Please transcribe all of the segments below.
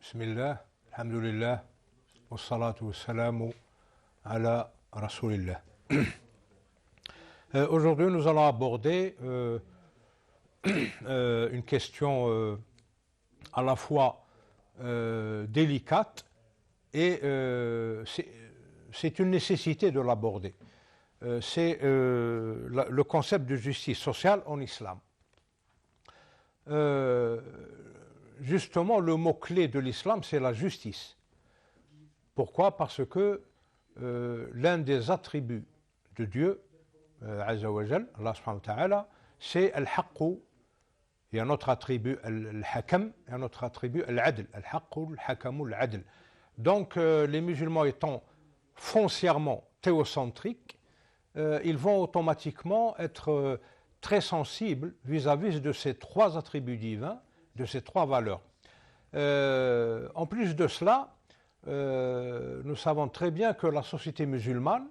Bismillah, alhamdulillah, wassalatu wassalamu ala rasulillah. Aujourd'hui, nous allons aborder une question à la fois délicate et c'est une nécessité de l'aborder. C'est le concept de justice sociale en islam. Justement, le mot-clé de l'islam, c'est la justice. Pourquoi? Parce que l'un des attributs de Dieu, Azza wa Jal, Allah subhanahu wa ta'ala, c'est al-haqq. Il y a un autre attribut, al-hakam, et un autre attribut, al-adl. Al-haqq, al-hakam, al-adl. Donc, les musulmans étant foncièrement théocentriques, ils vont automatiquement être très sensibles vis-à-vis de ces trois attributs divins, de ces trois valeurs. En plus de cela, nous savons très bien que la société musulmane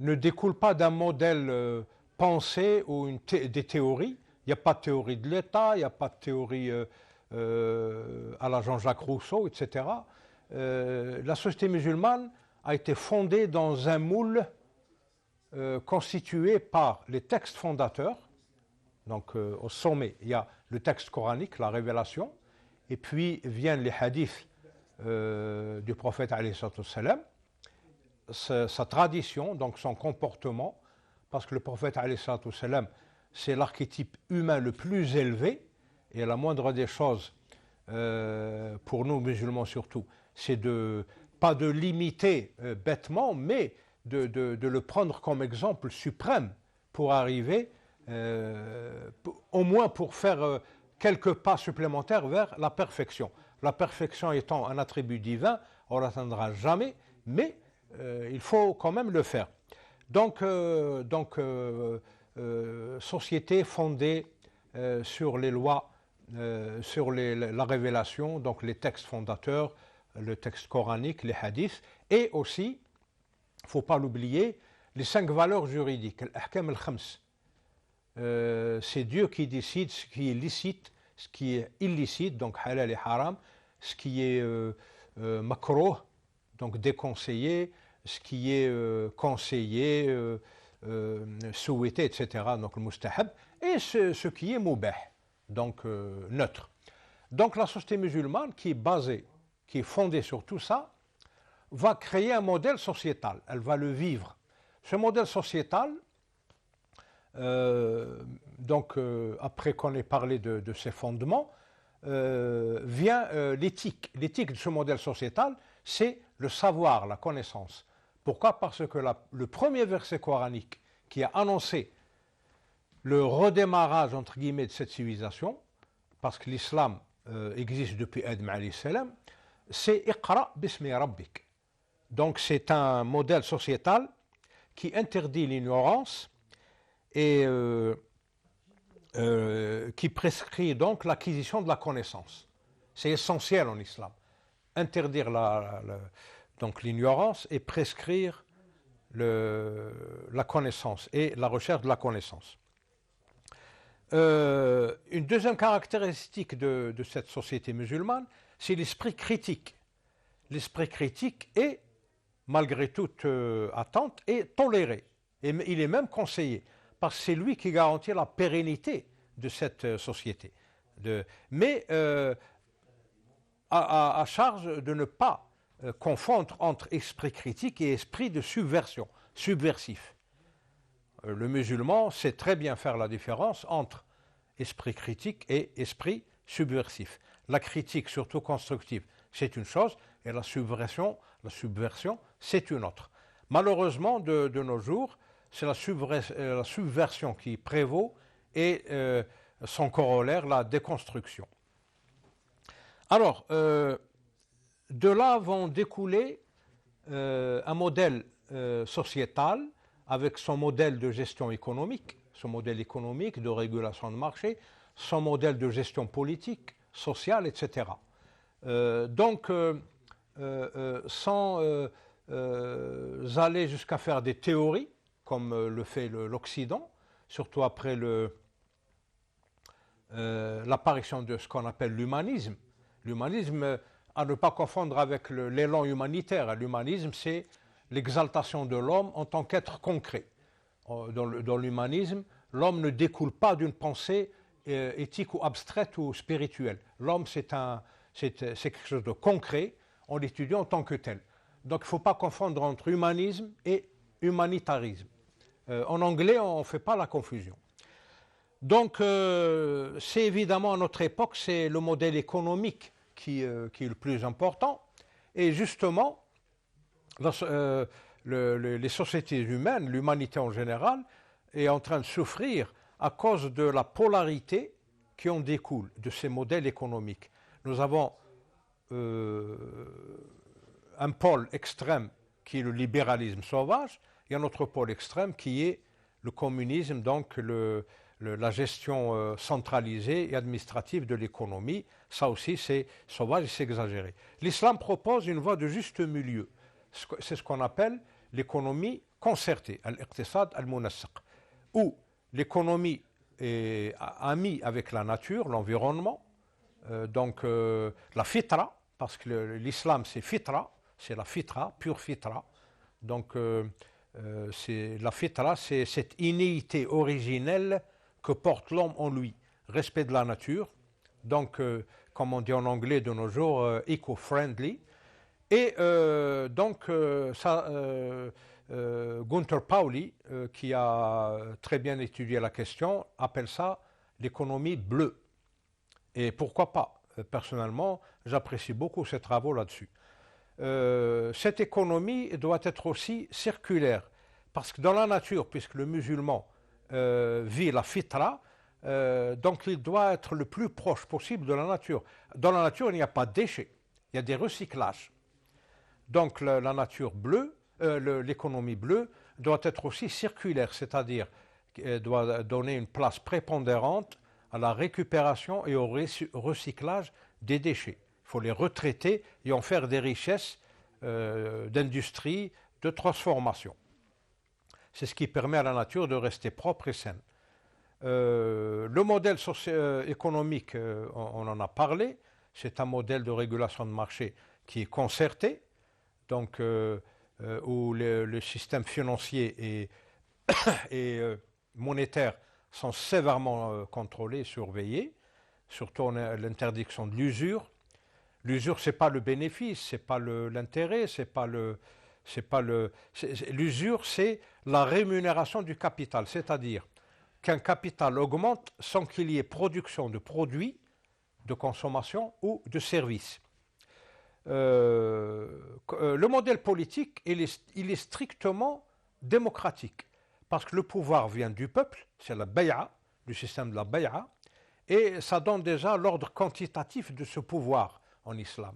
ne découle pas d'un modèle pensé ou des théories. Il n'y a pas de théorie de l'État, il n'y a pas de théorie à la Jean-Jacques Rousseau, etc. La société musulmane a été fondée dans un moule constitué par les textes fondateurs. Donc au sommet, il y a le texte coranique, la révélation, et puis viennent les hadiths du prophète alayhi salatu wassalam, sa tradition, donc son comportement, parce que le prophète alayhi salatu wassalam, c'est l'archétype humain le plus élevé, et la moindre des choses, pour nous musulmans surtout, c'est pas de l'imiter bêtement, mais de le prendre comme exemple suprême pour arriver, au moins pour faire quelques pas supplémentaires vers la perfection. La perfection étant un attribut divin, on ne l'atteindra jamais, mais il faut quand même le faire. Donc société fondée sur les lois, sur la révélation, donc les textes fondateurs, le texte coranique, les hadiths, et aussi, il ne faut pas l'oublier, les 5 valeurs juridiques, al-ahkam al-khams. C'est Dieu qui décide ce qui est licite, ce qui est illicite, donc halal et haram, ce qui est makrouh, donc déconseillé, ce qui est conseillé, souhaité, etc., donc le mustahab, et ce qui est mubah, donc neutre. Donc la société musulmane qui est basée, qui est fondée sur tout ça, va créer un modèle sociétal, elle va le vivre. Ce modèle sociétal, après qu'on ait parlé de ses fondements, vient l'éthique. L'éthique de ce modèle sociétal, c'est le savoir, la connaissance. Pourquoi? Parce que le premier verset coranique qui a annoncé le redémarrage, entre guillemets, de cette civilisation, parce que l'islam existe depuis Adam alayhi salam, c'est Iqra bismi rabbik. Donc c'est un modèle sociétal qui interdit l'ignorance et qui prescrit donc l'acquisition de la connaissance. C'est essentiel en islam. Interdire donc l'ignorance et prescrire la connaissance et la recherche de la connaissance. Une deuxième caractéristique de cette société musulmane, c'est l'esprit critique. L'esprit critique est, malgré toute attente, est toléré. Et il est même conseillé, parce que c'est lui qui garantit la pérennité de cette société. Mais à charge de ne pas confondre entre esprit critique et esprit de subversion, subversif. Le musulman sait très bien faire la différence entre esprit critique et esprit subversif. La critique, surtout constructive, c'est une chose, et la subversion, c'est une autre. Malheureusement, de nos jours, c'est la subversion qui prévaut et son corollaire, la déconstruction. Alors, de là vont découler un modèle sociétal avec son modèle de gestion économique, son modèle économique de régulation de marché, son modèle de gestion politique, sociale, etc. Sans aller jusqu'à faire des théories, comme le fait l'Occident, surtout après l'apparition de ce qu'on appelle l'humanisme. L'humanisme, à ne pas confondre avec l'élan humanitaire. L'humanisme, c'est l'exaltation de l'homme en tant qu'être concret. Dans l'humanisme, l'homme ne découle pas d'une pensée éthique ou abstraite ou spirituelle. L'homme, c'est quelque chose de concret, on l'étudie en tant que tel. Donc il ne faut pas confondre entre humanisme et humanitarisme. En anglais, on ne fait pas la confusion. Donc c'est évidemment à notre époque, c'est le modèle économique qui est le plus important. Et justement, les sociétés humaines, l'humanité en général, est en train de souffrir à cause de la polarité qui en découle de ces modèles économiques. Nous avons un pôle extrême qui est le libéralisme sauvage, et un autre pôle extrême qui est le communisme, donc la gestion centralisée et administrative de l'économie. Ça aussi, c'est sauvage et c'est exagéré. L'islam propose une voie de juste milieu. C'est ce qu'on appelle l'économie concertée, al-iqtisad al-munassaq, où l'économie est amie avec la nature, l'environnement, donc la fitra, parce que l'islam c'est fitra, c'est la fitra, pure fitra. Donc la fitra, c'est cette innéité originelle que porte l'homme en lui, respect de la nature, donc comme on dit en anglais de nos jours, eco-friendly. Et Gunther Pauli, qui a très bien étudié la question, appelle ça l'économie bleue. Et pourquoi pas? Personnellement, j'apprécie beaucoup ses travaux là-dessus. Cette économie doit être aussi circulaire, parce que dans la nature, puisque le musulman vit la fitra, donc il doit être le plus proche possible de la nature. Dans la nature, il n'y a pas de déchets, il y a des recyclages. Donc la nature bleue, l'économie bleue doit être aussi circulaire, c'est-à-dire qu'elle doit donner une place prépondérante à la récupération et au recyclage des déchets. Il faut les retraiter et en faire des richesses d'industrie, de transformation. C'est ce qui permet à la nature de rester propre et saine. Le modèle économique, on en a parlé, c'est un modèle de régulation de marché qui est concerté, donc où le système financier et monétaire sont sévèrement contrôlés, surveillés, surtout l'interdiction de l'usure. L'usure, ce n'est pas le bénéfice, ce n'est pas l'intérêt, l'usure, c'est la rémunération du capital, c'est-à-dire qu'un capital augmente sans qu'il y ait production de produits, de consommation ou de services. Le modèle politique, il est strictement démocratique, parce que le pouvoir vient du peuple, c'est la bay'a, le système de la bay'a, et ça donne déjà l'ordre quantitatif de ce pouvoir en islam.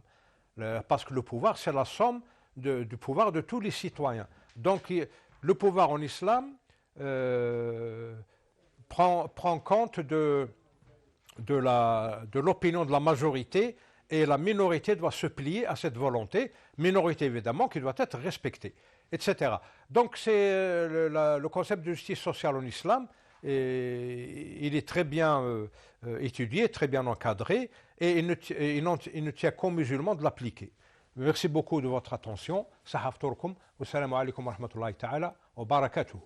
Parce que le pouvoir, c'est la somme du pouvoir de tous les citoyens. Donc le pouvoir en islam prend compte de l'opinion de la majorité, et la minorité doit se plier à cette volonté, minorité évidemment qui doit être respectée, etc. Donc c'est le concept de justice sociale en islam, il est très bien étudié, très bien encadré, et il ne tient qu'aux musulmans de l'appliquer. Merci beaucoup de votre attention. Sahafturkum. Wassalamu alaikum wa rahmatullahi ta'ala wa barakatuhu.